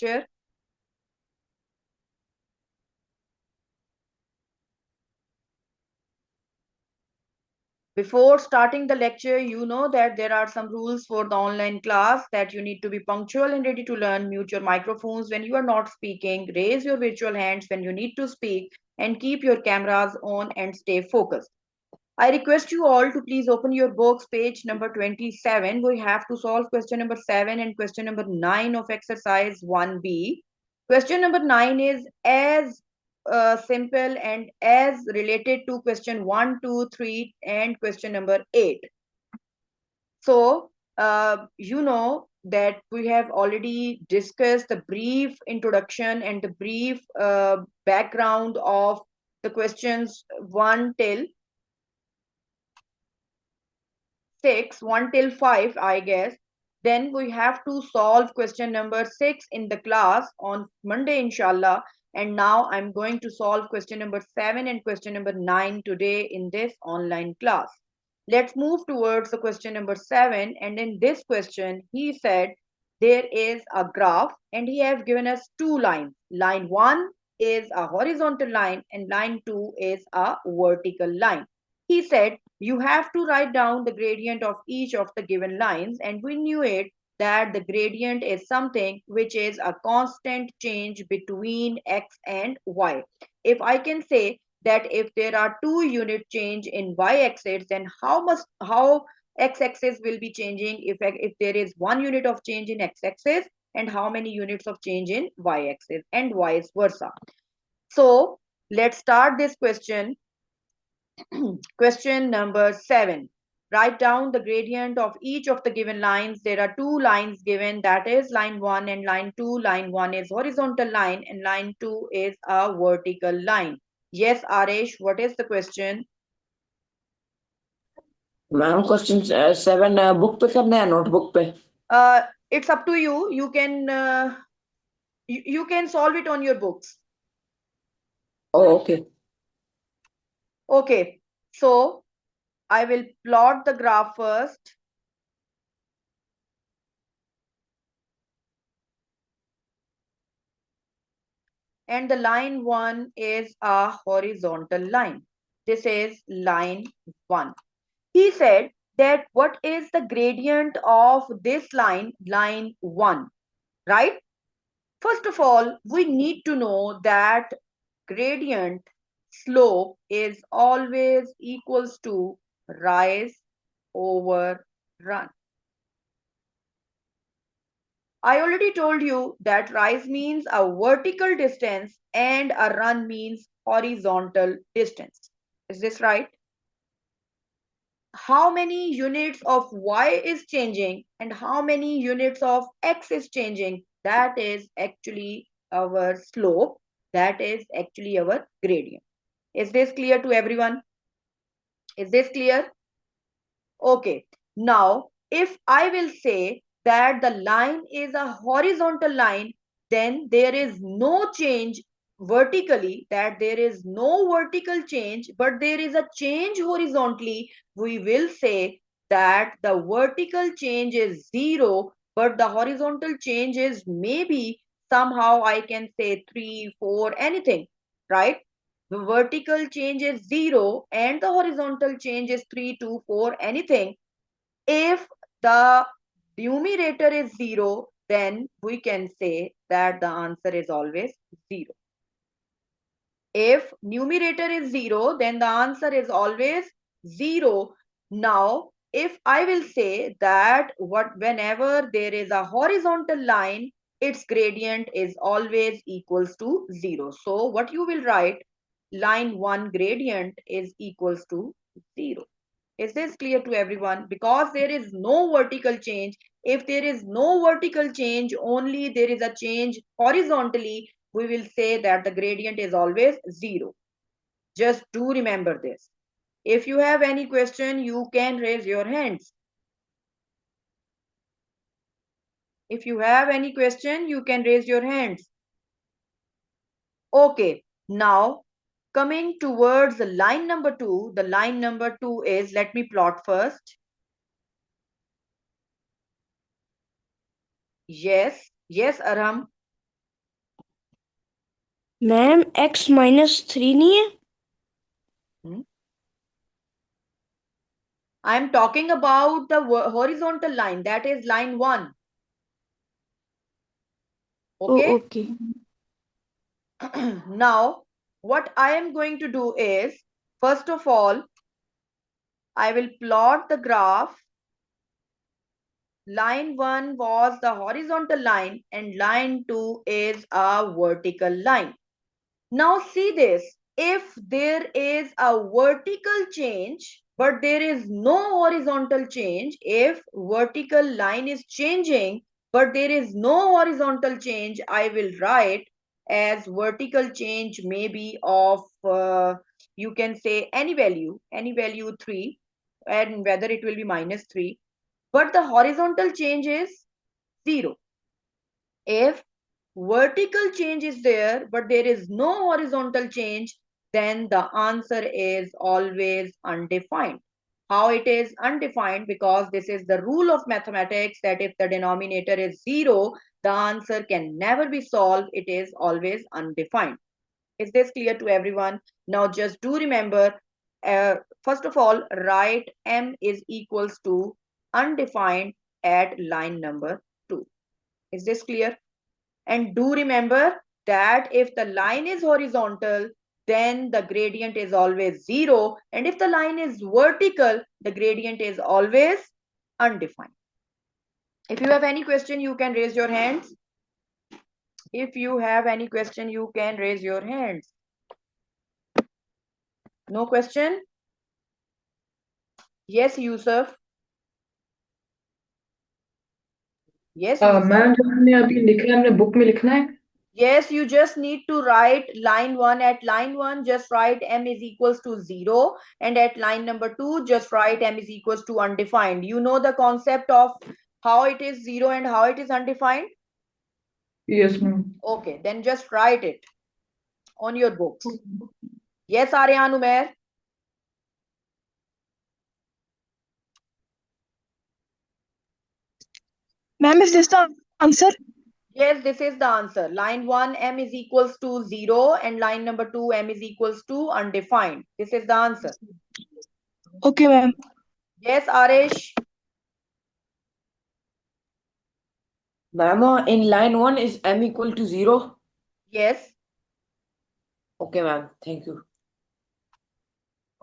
lecture. Before starting the lecture, you know that there are some rules for the online class, that you need to be punctual and ready to learn. Mute your microphones when you are not speaking. Raise your virtual hands when you need to speak, and keep your cameras on and stay focused. I request you all to please open your books, page number 27. We have to solve question number 7 and question number 9 of exercise 1B. Question number 9 is as simple and as related to question 1, 2, 3 and question number 8. So, you know that we have already discussed the brief introduction and the brief background of the questions 1 till 6, 1 till 5, I guess. Then we have to solve question number 6 in the class on Monday, inshallah. And now I'm going to solve question number 7 and question number 9 today in this online class. Let's move towards the question number 7. And in this question, he said there is a graph and he has given us two lines. Line 1 is a horizontal line and line 2 is a vertical line. He said you have to write down the gradient of each of the given lines, and we knew it that the gradient is something which is a constant change between x and y. If I can say that if there are 2 unit change in y-axis, then how x-axis will be changing if there is 1 unit of change in x-axis, and how many units of change in y-axis, and vice versa. So let's start this question. Question number 7. Write down the gradient of each of the given lines. There are 2 lines given, that is line 1 and line 2. Line 1 is horizontal line and line 2 is a vertical line. Yes, Aresh, what is the question? Ma'am question 7 book पे करना है notebook पे? It's up to you. You can solve it on your books. Oh, okay. Okay, so I will plot the graph first. And the line 1 is a horizontal line. This is line 1. He said that what is the gradient of this line, line 1, right? First of all, we need to know that gradient slope is always equals to rise over run. I already told you that rise means a vertical distance and a run means horizontal distance. Is this right? How many units of y is changing and how many units of x is changing? That is actually our slope. That is actually our gradient. Is this clear to everyone? Is this clear? Okay. Now, if I will say that the line is a horizontal line, then there is no change vertically, that there is no vertical change, but there is a change horizontally. We will say that the vertical change is 0, but the horizontal change is maybe somehow I can say 3, 4, anything, right? The vertical change is 0 and the horizontal change is 3, 2, 4, anything. If the numerator is 0, then we can say that the answer is always 0. If numerator is 0, then the answer is always 0. Now, if I will say that whenever there is a horizontal line, its gradient is always equals to 0. So what you will write, line 1 gradient is equals to 0. Is this clear to everyone? Because there is no vertical change. If there is no vertical change, only there is a change horizontally, we will say that the gradient is always 0. Just do remember this. If you have any question, you can raise your hands. If you have any question, you can raise your hands. Okay, now coming towards the line number 2, the line number 2 is, let me plot first. Yes, Aram. Ma'am x-3 नहीं है? I am talking about the horizontal line, that is line 1. Okay. Okay. Now what I am going to do is, first of all, I will plot the graph. Line 1 was the horizontal line and line 2 is a vertical line. Now see this, if there is a vertical change but there is no horizontal change, if vertical line is changing but there is no horizontal change, I will write as vertical change may be of you can say any value 3, and whether it will be -3, but the horizontal change is 0. If vertical change is there but there is no horizontal change, then the answer is always undefined. How it is undefined? Because this is the rule of mathematics, that if the denominator is 0, the answer can never be solved. It is always undefined. Is this clear to everyone? Now just do remember, first of all, write m is equals to undefined at line number 2. Is this clear? And do remember that if the line is horizontal, then the gradient is always 0. And if the line is vertical, the gradient is always undefined. If you have any question, you can raise your hands. If you have any question, you can raise your hands. No question? Yes, Yusuf. Yes, Yusuf. Ma'am जो हमने अभी लिखा है हमने book में लिखना है? Yes, you just need to write line 1. At line 1, just write m is equals to 0. And at line number 2, just write m is equals to undefined. You know the concept of how it is 0 and how it is undefined? Yes, ma'am. Okay, then just write it on your books. Yes, Aryan Umair? Ma'am, is this the answer? Yes, this is the answer. Line 1, m is equals to 0. And line number 2, m is equals to undefined. This is the answer. Okay, ma'am. Yes, Arish? Ma'am, in line 1 is m equal to 0? Yes. Okay, ma'am. Thank you.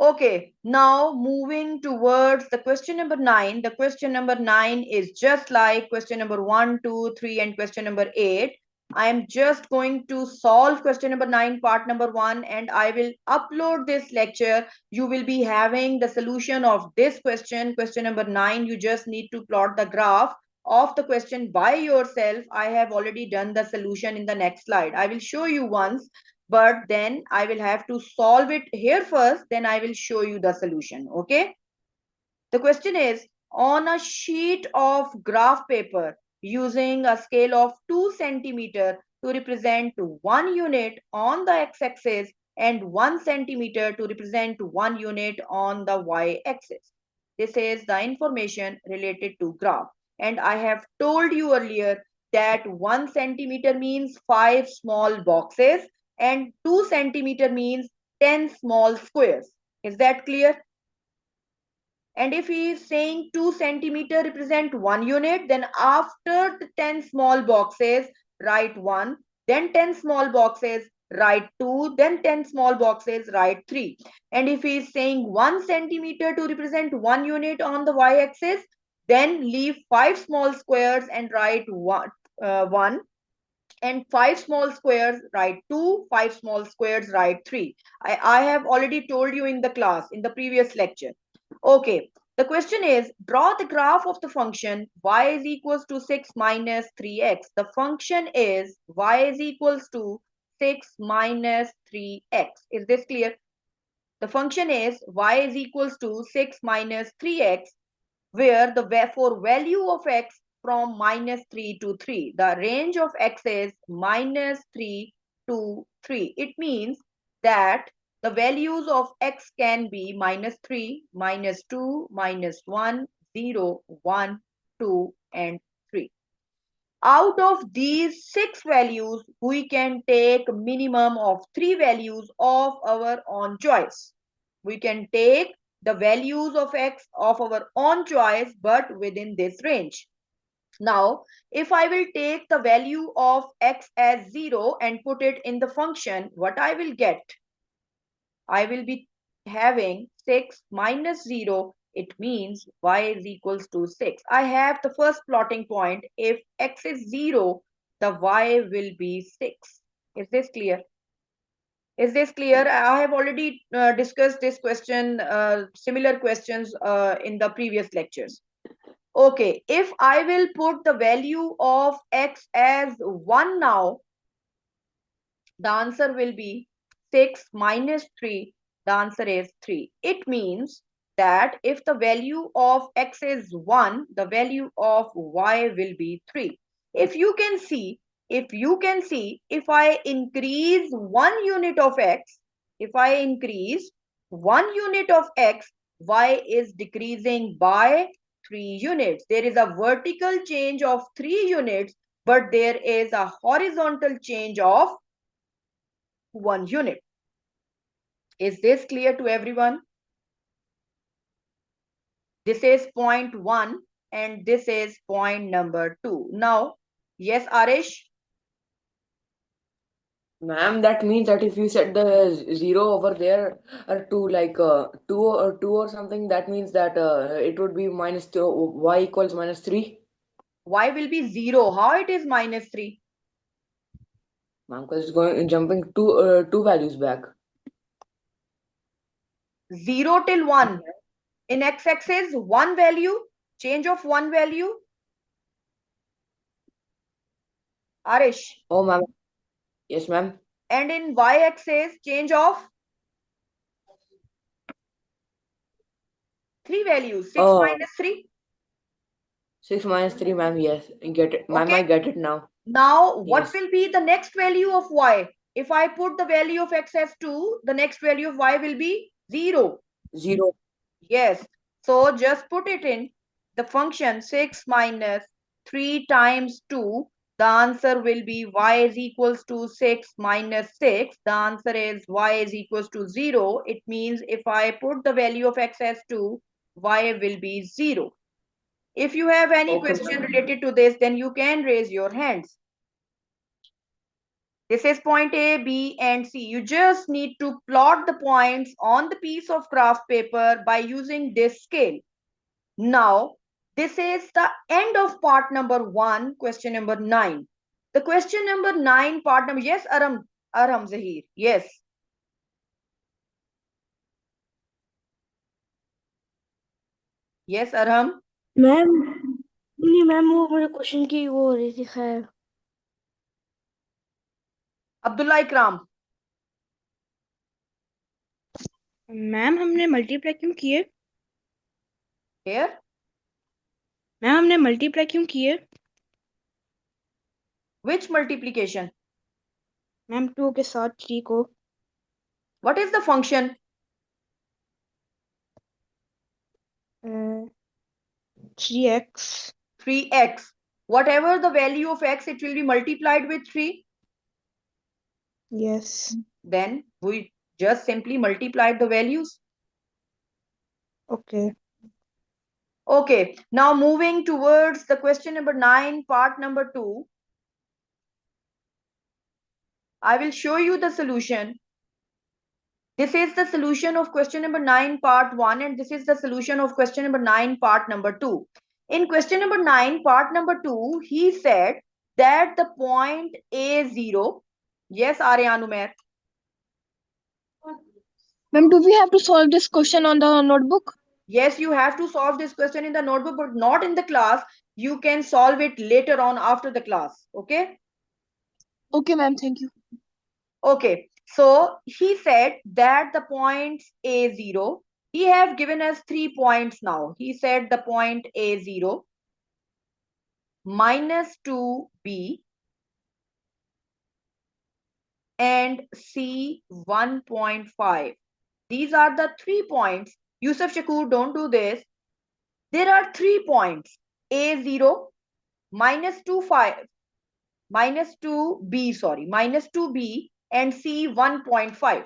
Okay, now moving towards the question number 9. The question number 9 is just like question number 1, 2, 3, and question number 8. I am just going to solve question number 9, part number 1, and I will upload this lecture. You will be having the solution of this question, question number 9. You just need to plot the graph of the question by yourself. I have already done the solution in the next slide. I will show you once, but then I will have to solve it here first, then I will show you the solution. Okay, the question is, on a sheet of graph paper using a scale of 2 centimeter to represent 1 unit on the x-axis and 1 centimeter to represent 1 unit on the y-axis. This is the information related to graph, and I have told you earlier that 1 centimeter means 5 small boxes and 2 centimeter means 10 small squares. Is that clear? And if he is saying 2 centimeter represent 1 unit, then after the 10 small boxes, write 1, then 10 small boxes, write 2, then 10 small boxes, write 3. And if he is saying 1 centimeter to represent 1 unit on the y-axis, then leave 5 small squares and write 1, and 5 small squares, write 2, 5 small squares, write 3. I have already told you in the class, in the previous lecture. Okay, the question is, draw the graph of the function y is equals to 6 minus 3x. The function is y is equals to 6 minus 3x. Is this clear? The function is y is equals to 6 minus 3x, where the for value of x from -3 to 3. The range of x is -3 to 3. It means that the values of x can be -3, -2, -1, 0, 1, 2, and 3. Out of these 6 values, we can take minimum of 3 values of our own choice. We can take the values of x of our own choice, but within this range. Now, if I will take the value of x as 0 and put it in the function, what I will get? I will be having 6 minus 0. It means y is equals to 6. I have the first plotting point. If x is 0, the y will be 6. Is this clear? Is this clear? I have already discussed this question, similar questions in the previous lectures. Okay, if I will put the value of x as 1 now, the answer will be 6 minus 3. The answer is 3. It means that if the value of x is 1, the value of y will be 3. If you can see, if I increase 1 unit of x, y is decreasing by 3 units. There is a vertical change of 3 units, but there is a horizontal change of 1 unit. Is this clear to everyone? This is point 1 and this is point number 2. Now, yes, Arish? Ma'am, that means that if you set the 0 over there to like 2 or something, that means that it would be minus 2, y equals minus 3. Y will be 0. How it is minus 3? Ma'am, because it's jumping two values back. 0 till 1. In x-axis, 1 value, change of 1 value. Arish? Oh, ma'am. Yes, ma'am. And in y-axis, change of 3 values. 6 minus 3. 6 minus 3, ma'am. Yes, get it. Ma'am, Okay. I get it now. Now, what Yes. will be the next value of y? If I put the value of x as 2, the next value of y will be 0. 0. Yes. So just put it in the function 6 minus 3 times 2. The answer will be y is equals to 6 minus 6. The answer is y is equals to 0. It means if I put the value of x as 2, y will be 0. If you have any Okay. question related to this, then you can raise your hands. This is point A, B, and C. You just need to plot the points on the piece of craft paper by using this scale. Now, this is the end of part number 1, question number 9. The question number 9, part number, yes, Arham Zahir, yes. Yes, Arham. Ma'am नहीं ma'am वो मेरे question की वो हो रही थी खैर Abdullah Ikram. Ma'am हमने मल्टीप्लाई क्यों किए? Here. मैम हमने मल्टीप्लाई क्यों किए? Which multiplication? मैम 2 के साथ 3 को. What is the function? 3x. 3x. Whatever the value of x, it will be multiplied with 3. Yes. Then we just simply multiplied the values. Okay. Okay, now moving towards the question number 9, part number 2. I will show you the solution. This is the solution of question number 9, part 1, and this is the solution of question number 9, part number 2. In question number 9, part number 2, he said that the point A0. Yes, Aryan Umair. Ma'am, do we have to solve this question on the notebook? Yes, you have to solve this question in the notebook, but not in the class. You can solve it later on after the class. Okay? Okay, ma'am. Thank you. Okay. So he said that the points A0, he have given us 3 points now. He said the point A0, minus 2B, and C 1.5. These are the 3 points. Yusuf Shakur, don't do this. There are 3 points. A0, minus 2b and C 1.5.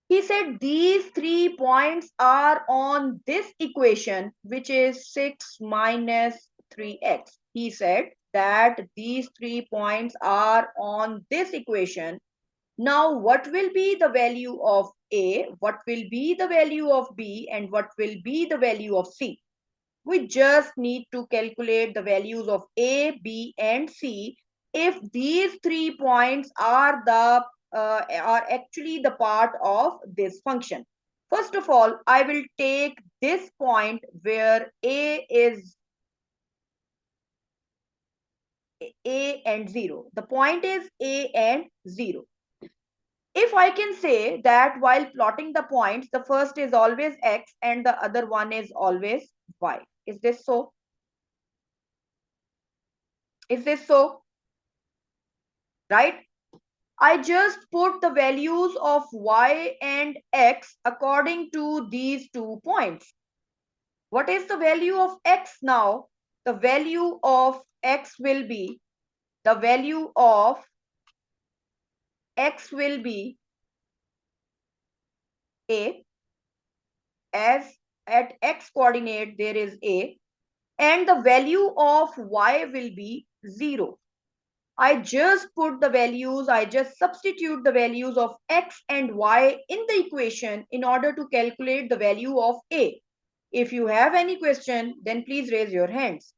He said these 3 points are on this equation, which is 6 minus 3x. He said that these 3 points are on this equation. Now, what will be the value of A, what will be the value of B, and what will be the value of C? We just need to calculate the values of A, B, and C if these 3 points are actually the part of this function. First of all, I will take this point where A is A and 0. The point is A and 0. If I can say that while plotting the points, the first is always X and the other one is always Y. Is this so? Is this so? Right? I just put the values of Y and X according to these 2 points. What is the value of X now? The value of X will be, the value of X will be A, as at X coordinate there is A, and the value of Y will be 0. I just put the values, I just substitute the values of X and Y in the equation in order to calculate the value of A. If you have any question, then please raise your hands.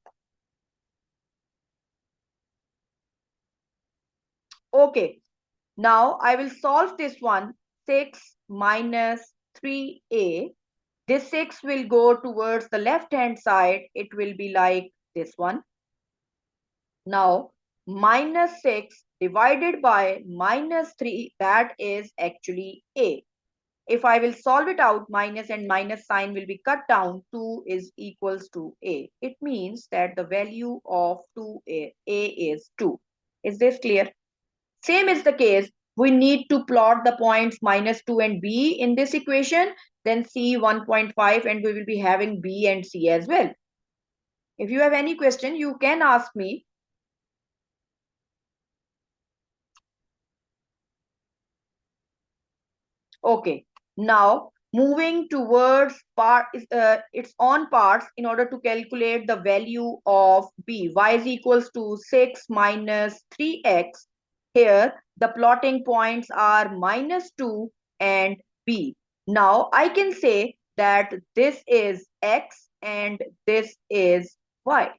Okay, now I will solve this one. 6 minus 3A. This 6 will go towards the left hand side. It will be like this one. Now, minus 6 divided by minus 3, that is actually A. If I will solve it out, minus and minus sign will be cut down. 2 is equals to A. It means that the value of 2A is 2. Is this clear? Same is the case. We need to plot the points minus 2 and B in this equation. Then C 1.5 and we will be having B and C as well. If you have any question, you can ask me. Okay, now moving towards its own parts in order to calculate the value of B. Y is equals to 6 minus 3x. Here, the plotting points are minus 2 and B. Now, I can say that this is X and this is Y.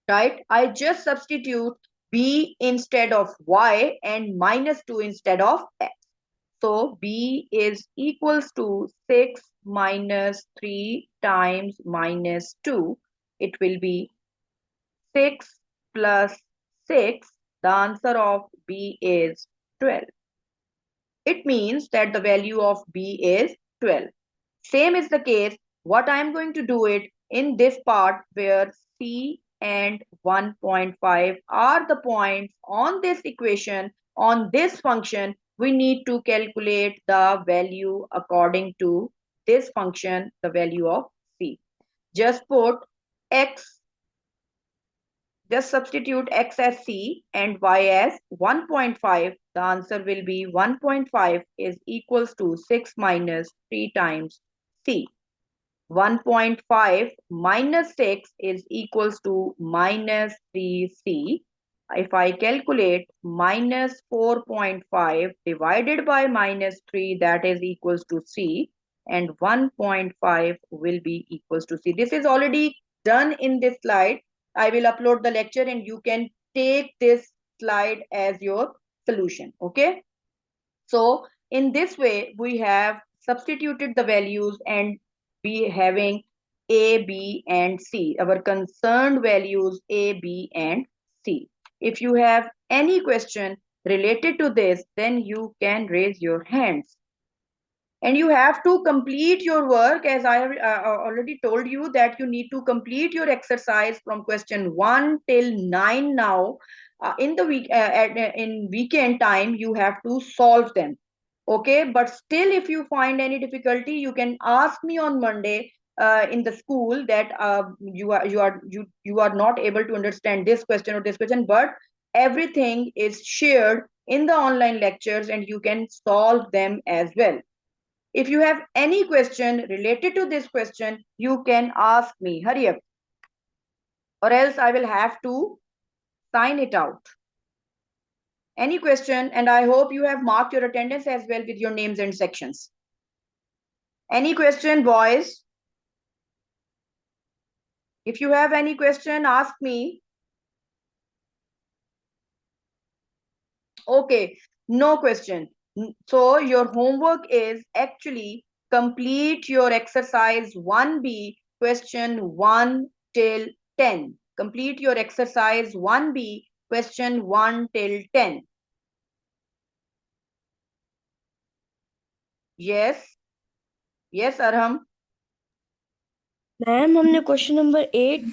Right? I just substitute B instead of Y and minus 2 instead of X. So B is equals to 6 minus 3 times minus 2. It will be 6 plus 6. The answer of B is 12. It means that the value of B is 12. Same is the case. What I am going to do it in this part where C and 1.5 are the points on this equation, on this function. We need to calculate the value according to this function, the value of C. Just put X, just substitute X as C and Y as 1.5. The answer will be 1.5 is equals to 6 minus 3 times C. 1.5 minus 6 is equals to minus 3C. If I calculate minus 4.5 divided by minus 3, that is equals to C, and 1.5 will be equals to C. This is already done in this slide. I will upload the lecture and you can take this slide as your solution. Okay. So in this way, we have substituted the values and be having A, B, and C. Our concerned values A, B, and C. If you have any question related to this, then you can raise your hands. And you have to complete your work, as I have already told you that you need to complete your exercise from question 1 till 9 now. In the week, in weekend time, you have to solve them. Okay, but still if you find any difficulty, you can ask me on Monday in the school that you are not able to understand this question or this question, but everything is shared in the online lectures and you can solve them as well. If you have any question related to this question, you can ask me. Hurry up, or else I will have to sign it out. Any question, and I hope you have marked your attendance as well with your names and sections. Any question, boys? If you have any question, ask me. Okay, no question. So your homework is actually complete your exercise 1B, question 1 till 10. Complete your exercise 1B, question 1 till 10. Yes. Yes, Arham. Ma'am हमने question number 8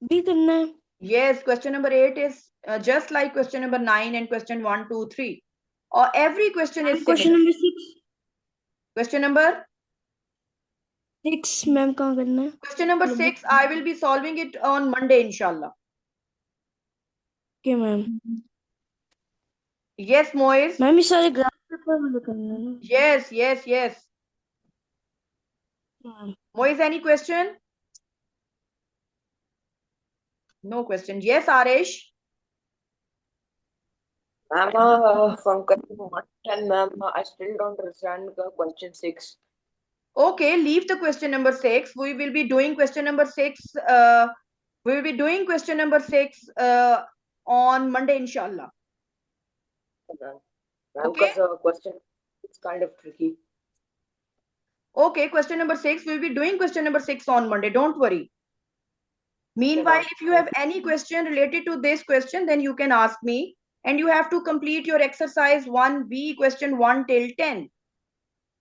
भी करना है. Yes, question number 8 is just like question number 9 and question 1, 2, 3. Or every question is question similar. Number 6. Question number 6 ma'am कहाँ करना है? Question number 6, I will be solving it on Monday, inshallah. Okay, ma'am. Yes, Moise. Ma'am ये सारे graph paper में करना है ना? Yes, yes, yes. Moise, any question? No question. Yes, Arish. Ma'am, from question 1 to 10, ma'am, I still don't understand question 6. Okay, leave the question number 6. We will be doing question number 6. We will be doing question number 6 on Monday, inshallah. Ma'am, Okay. because question is kind of tricky. Okay, question number 6. We will be doing question number 6 on Monday. Don't worry. Meanwhile, if you have any question related to this question, then you can ask me. And you have to complete your exercise 1B, question 1 till 10.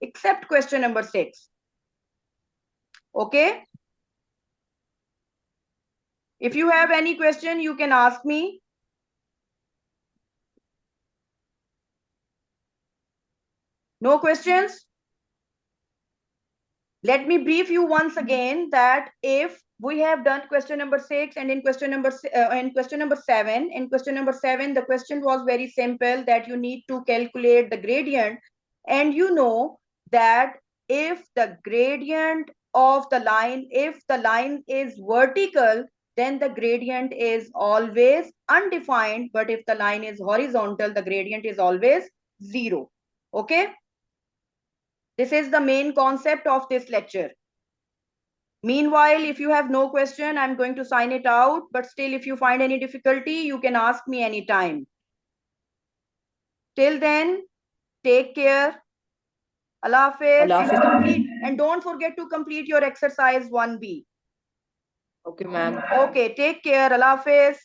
Except question number 6. Okay? If you have any question, you can ask me. No questions? Let me brief you once again that if we have done question number 6 and in question number 7, the question was very simple, that you need to calculate the gradient, and you know that if the gradient of the line, if the line is vertical, then the gradient is always undefined, but if the line is horizontal, the gradient is always 0. Okay? This is the main concept of this lecture. Meanwhile, if you have no question, I'm going to sign it out. But still, if you find any difficulty, you can ask me anytime. Till then, take care. Allah Hafiz. Allah Hafiz. And don't forget to complete your exercise 1B. Okay, ma'am. Okay, take care. Allah Hafiz.